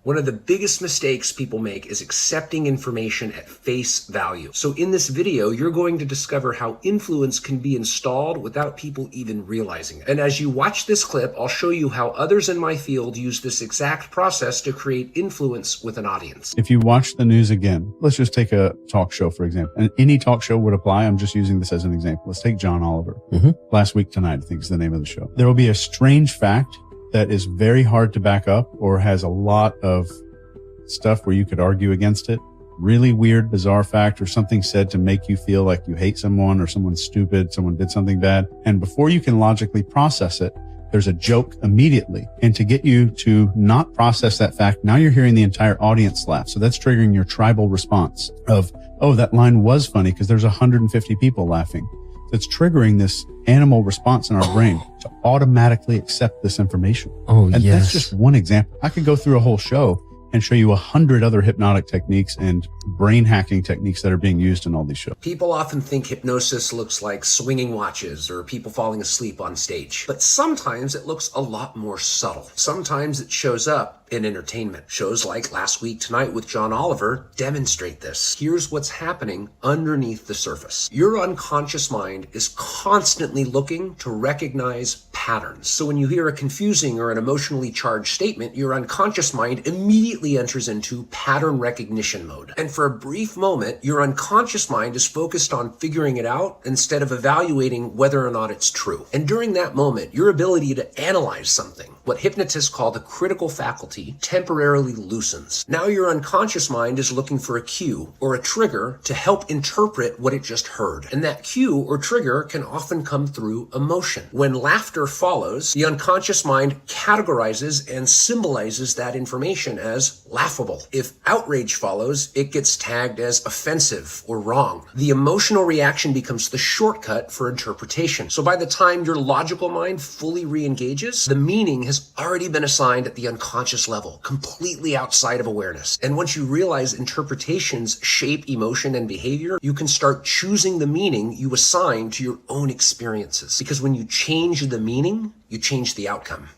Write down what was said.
One of the biggest mistakes people make is accepting information at face value. So in this video, you're going to discover how influence can be installed without people even realizing it. And as you watch this clip, I'll show you how others in my field use this exact process to create influence with an audience. If you watch the news again, let's just take a talk show, for example. And any talk show would apply. I'm just using this as an example. Let's take John Oliver. Last Week Tonight, I think is the name of the show. There will be a strange fact that is very hard to back up or has a lot of stuff where you could argue against it. Really weird, bizarre fact or something said to make you feel like you hate someone or someone's stupid, someone did something bad. And before you can logically process it, there's a joke immediately. And to get you to not process that fact, now you're hearing the entire audience laugh. So that's triggering your tribal response of, oh, that line was funny because there's 150 people laughing. That's triggering this animal response in our brain to automatically accept this information. And that's just one example. I could go through a whole show and show you 100 other hypnotic techniques and brain hacking techniques that are being used in all these shows. People often think hypnosis looks like swinging watches or people falling asleep on stage. But sometimes it looks a lot more subtle. Sometimes it shows up in entertainment. Shows like Last Week Tonight with John Oliver demonstrate this. Here's what's happening underneath the surface. Your unconscious mind is constantly looking to recognize patterns. So when you hear a confusing or an emotionally charged statement, your unconscious mind immediately enters into pattern recognition mode. And for a brief moment, your unconscious mind is focused on figuring it out instead of evaluating whether or not it's true. And during that moment, your ability to analyze something, what hypnotists call the critical faculty, temporarily loosens. Now your unconscious mind is looking for a cue or a trigger to help interpret what it just heard. And that cue or trigger can often come through emotion. When laughter follows, the unconscious mind categorizes and symbolizes that information as laughable. If outrage follows, it gets tagged as offensive or wrong. The emotional reaction becomes the shortcut for interpretation. So by the time your logical mind fully re-engages, the meaning has already been assigned at the unconscious level, completely outside of awareness. And once you realize interpretations shape emotion and behavior, you can start choosing the meaning you assign to your own experiences. Because when you change the meaning, you change the outcome.